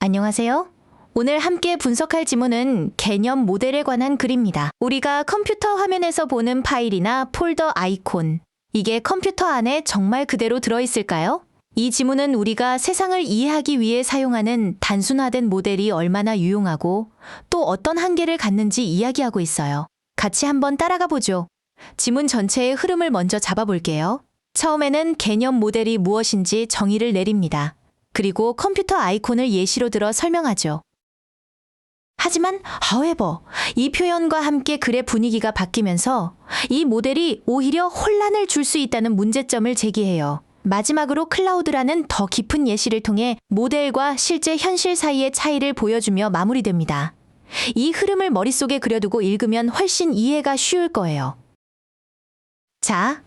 안녕하세요. 오늘 함께 분석할 지문은 개념 모델에 관한 글입니다. 우리가 컴퓨터 화면에서 보는 파일이나 폴더 아이콘, 이게 컴퓨터 안에 정말 그대로 들어있을까요? 이 지문은 우리가 세상을 이해하기 위해 사용하는 단순화된 모델이 얼마나 유용하고 또 어떤 한계를 갖는지 이야기하고 있어요. 같이 한번 따라가 보죠. 지문 전체의 흐름을 먼저 잡아볼게요. 처음에는 개념 모델이 무엇인지 정의를 내립니다. 그리고 컴퓨터 아이콘을 예시로 들어 설명하죠. 하지만 however, 이 표현과 함께 글의 분위기가 바뀌면서 이 모델이 오히려 혼란을 줄 수 있다는 문제점을 제기해요. 마지막으로 클라우드라는 더 깊은 예시를 통해 모델과 실제 현실 사이의 차이를 보여주며 마무리됩니다. 이 흐름을 머릿속에 그려두고 읽으면 훨씬 이해가 쉬울 거예요. 자,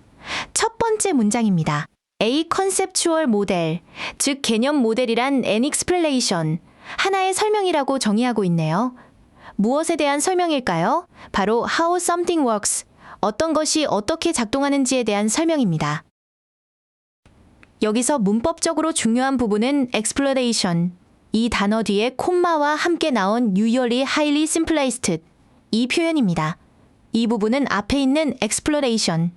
첫 번째 문장입니다. A conceptual model, 즉 개념 모델이란 an explanation, 하나의 설명이라고 정의하고 있네요. 무엇에 대한 설명일까요? 바로 how something works, 어떤 것이 어떻게 작동하는지에 대한 설명입니다. 여기서 문법적으로 중요한 부분은 explanation, 이 단어 뒤에 콤마와 함께 나온 usually highly simplest, 이 표현입니다. 이 부분은 앞에 있는 explanation,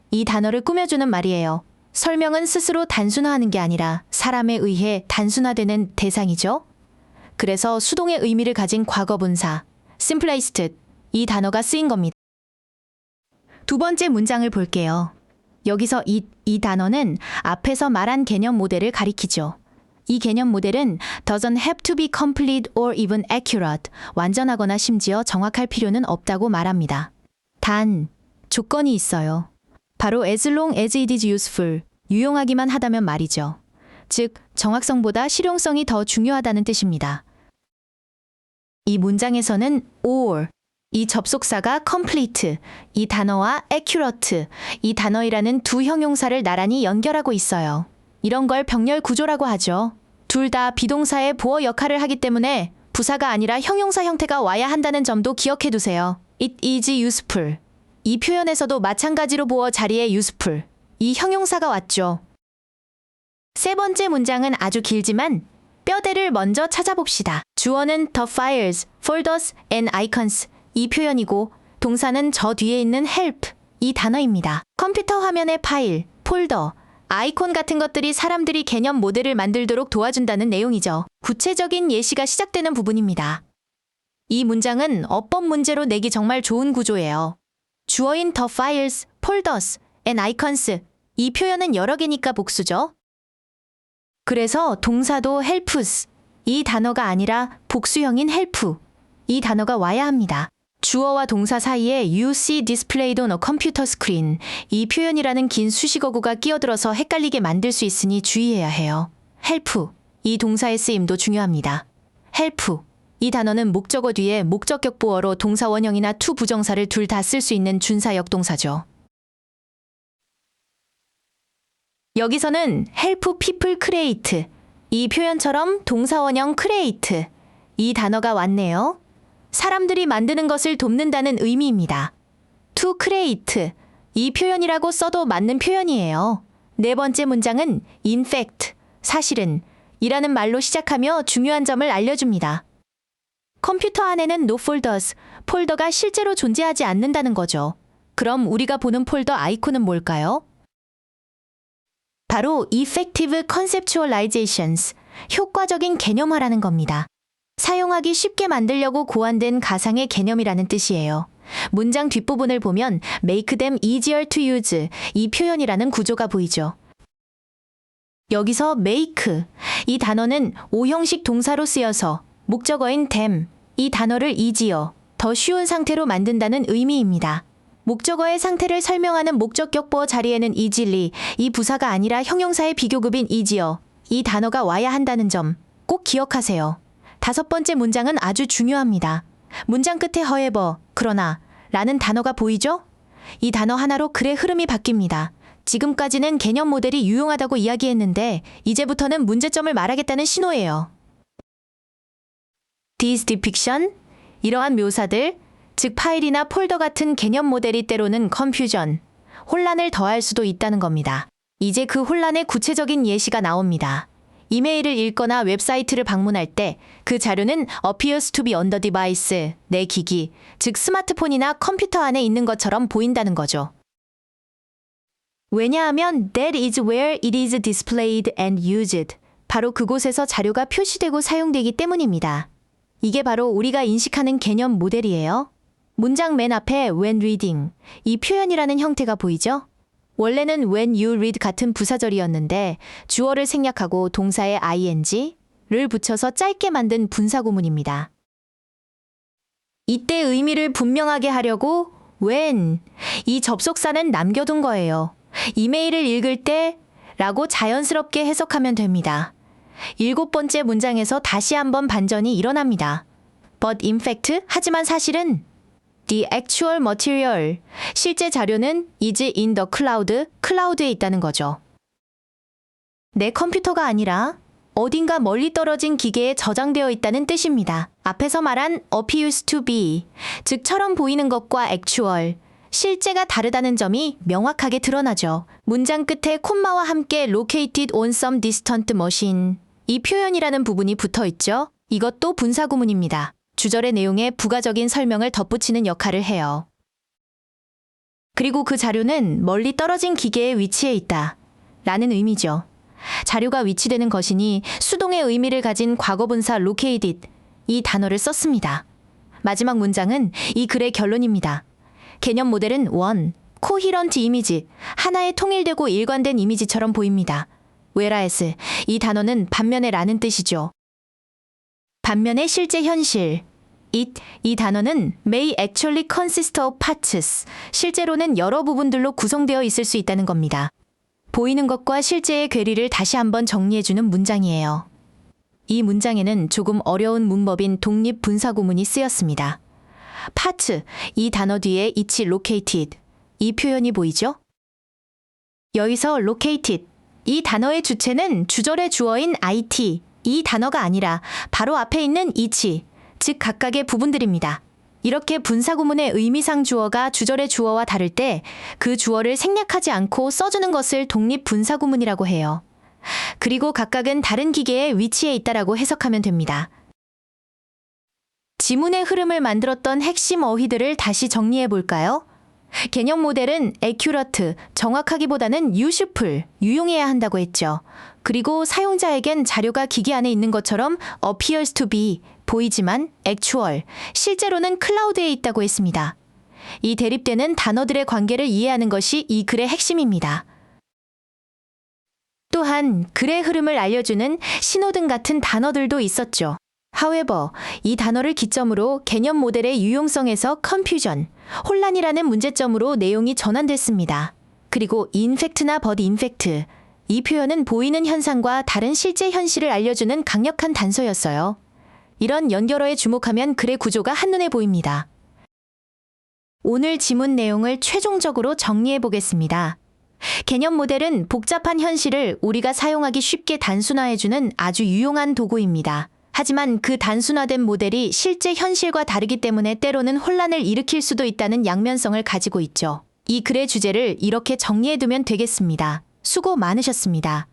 이 단어를 꾸며주는 말이에요. 설명은 스스로 단순화하는 게 아니라 사람에 의해 단순화되는 대상이죠. 그래서 수동의 의미를 가진 과거분사, simplest, 이 단어가 쓰인 겁니다. 두 번째 문장을 볼게요. 여기서 이 단어는 앞에서 말한 개념 모델을 가리키죠. 이 개념 모델은 doesn't have to be complete or even accurate, 완전하거나 심지어 정확할 필요는 없다고 말합니다. 단, 조건이 있어요. 바로 as long as it is useful, 유용하기만 하다면 말이죠. 즉, 정확성보다 실용성이 더 중요하다는 뜻입니다. 이 문장에서는 or, 이 접속사가 complete, 이 단어와 accurate, 이 단어이라는 두 형용사를 나란히 연결하고 있어요. 이런 걸 병렬 구조라고 하죠. 둘 다 비동사의 보어 역할을 하기 때문에 부사가 아니라 형용사 형태가 와야 한다는 점도 기억해 두세요. It is useful. 이 표현에서도 마찬가지로 보어 자리에 useful, 이 형용사가 왔죠. 세 번째 문장은 아주 길지만 뼈대를 먼저 찾아봅시다. 주어는 the files, folders and icons, 이 표현이고 동사는 저 뒤에 있는 help, 이 단어입니다. 컴퓨터 화면의 파일, 폴더, 아이콘 같은 것들이 사람들이 개념 모델을 만들도록 도와준다는 내용이죠. 구체적인 예시가 시작되는 부분입니다. 이 문장은 어법 문제로 내기 정말 좋은 구조예요. 주어인 the files, folders and icons, 이 표현은 여러 개니까 복수죠. 그래서 동사도 helps, 이 단어가 아니라 복수형인 help, 이 단어가 와야 합니다. 주어와 동사 사이에 you see displayed on a computer screen, 이 표현이라는 긴 수식어구가 끼어들어서 헷갈리게 만들 수 있으니 주의해야 해요. help, 이 동사의 쓰임도 중요합니다. help, 이 단어는 목적어 뒤에 목적격 보어로 동사 원형이나 to 부정사를 둘 다 쓸 수 있는 준사 역동사죠. 여기서는 help people create, 이 표현처럼 동사 원형 create, 이 단어가 왔네요. 사람들이 만드는 것을 돕는다는 의미입니다. to create, 이 표현이라고 써도 맞는 표현이에요. 네 번째 문장은 in fact, 사실은, 이라는 말로 시작하며 중요한 점을 알려줍니다. 컴퓨터 안에는 no folders, 폴더가 실제로 존재하지 않는다는 거죠. 그럼 우리가 보는 폴더 아이콘은 뭘까요? 바로 effective conceptualizations, 효과적인 개념화라는 겁니다. 사용하기 쉽게 만들려고 고안된 가상의 개념이라는 뜻이에요. 문장 뒷부분을 보면 make them easier to use, 이 표현이라는 구조가 보이죠. 여기서 make, 이 단어는 오형식 동사로 쓰여서 목적어인 them, 이 단어를 easier, 더 쉬운 상태로 만든다는 의미입니다. 목적어의 상태를 설명하는 목적격 보어 자리에는 easily, 이 부사가 아니라 형용사의 비교급인 easier, 이 단어가 와야 한다는 점 꼭 기억하세요. 다섯 번째 문장은 아주 중요합니다. 문장 끝에 however, 그러나 라는 단어가 보이죠? 이 단어 하나로 글의 흐름이 바뀝니다. 지금까지는 개념 모델이 유용하다고 이야기했는데 이제부터는 문제점을 말하겠다는 신호예요. This depiction, 이러한 묘사들, 즉 파일이나 폴더 같은 개념 모델이 때로는 confusion, 혼란을 더할 수도 있다는 겁니다. 이제 그 혼란의 구체적인 예시가 나옵니다. 이메일을 읽거나 웹사이트를 방문할 때 그 자료는 appears to be on the device, 내 기기, 즉 스마트폰이나 컴퓨터 안에 있는 것처럼 보인다는 거죠. 왜냐하면 that is where it is displayed and used. 바로 그곳에서 자료가 표시되고 사용되기 때문입니다. 이게 바로 우리가 인식하는 개념 모델이에요. 문장 맨 앞에 when reading, 이 표현이라는 형태가 보이죠? 원래는 when you read 같은 부사절이었는데 주어를 생략하고 동사에 ing를 붙여서 짧게 만든 분사구문입니다. 이때 의미를 분명하게 하려고 when, 이 접속사는 남겨둔 거예요. 이메일을 읽을 때 라고 자연스럽게 해석하면 됩니다. 7번째 문장에서 다시 한번 반전이 일어납니다. But in fact, 하지만 사실은 The actual material, 실제 자료는 is in the cloud, 클라우드에 있다는 거죠. 내 컴퓨터가 아니라 어딘가 멀리 떨어진 기계에 저장되어 있다는 뜻입니다. 앞에서 말한 appears to be, 즉 처럼 보이는 것과 actual, 실제가 다르다는 점이 명확하게 드러나죠. 문장 끝에 콤마와 함께 located on some distant machine, 이 표현이라는 부분이 붙어 있죠. 이것도 분사구문입니다. 주절의 내용에 부가적인 설명을 덧붙이는 역할을 해요. 그리고 그 자료는 멀리 떨어진 기계에 위치해 있다 라는 의미죠. 자료가 위치되는 것이니 수동의 의미를 가진 과거분사 located, 이 단어를 썼습니다. 마지막 문장은 이 글의 결론입니다. 개념 모델은 one, coherent image, 하나의 통일되고 일관된 이미지처럼 보입니다. whereas, 이 단어는 반면에 라는 뜻이죠. 반면에 실제 현실, it, 이 단어는 may actually consist of parts, 실제로는 여러 부분들로 구성되어 있을 수 있다는 겁니다. 보이는 것과 실제의 괴리를 다시 한번 정리해주는 문장이에요. 이 문장에는 조금 어려운 문법인 독립 분사구문이 쓰였습니다. part, 이 단어 뒤에 it's located, 이 표현이 보이죠? 여기서 located, 이 단어의 주체는 주절의 주어인 it, 이 단어가 아니라 바로 앞에 있는 it's, 즉 각각의 부분들입니다. 이렇게 분사구문의 의미상 주어가 주절의 주어와 다를 때 그 주어를 생략하지 않고 써주는 것을 독립 분사구문이라고 해요. 그리고 각각은 다른 기계에 위치해 있다라고 해석하면 됩니다. 지문의 흐름을 만들었던 핵심 어휘들을 다시 정리해 볼까요? 개념 모델은 accurate, 정확하기보다는 useful, 유용해야 한다고 했죠. 그리고 사용자에겐 자료가 기기 안에 있는 것처럼 appears to be, 보이지만 actual, 실제로는 클라우드에 있다고 했습니다. 이 대립되는 단어들의 관계를 이해하는 것이 이 글의 핵심입니다. 또한 글의 흐름을 알려주는 신호등 같은 단어들도 있었죠. However, 이 단어를 기점으로 개념 모델의 유용성에서 confusion, 혼란이라는 문제점으로 내용이 전환됐습니다. 그리고 in fact나 but in fact, 이 표현은 보이는 현상과 다른 실제 현실을 알려주는 강력한 단서였어요. 이런 연결어에 주목하면 글의 구조가 한눈에 보입니다. 오늘 지문 내용을 최종적으로 정리해 보겠습니다. 개념 모델은 복잡한 현실을 우리가 사용하기 쉽게 단순화해주는 아주 유용한 도구입니다. 하지만 그 단순화된 모델이 실제 현실과 다르기 때문에 때로는 혼란을 일으킬 수도 있다는 양면성을 가지고 있죠. 이 글의 주제를 이렇게 정리해두면 되겠습니다. 수고 많으셨습니다.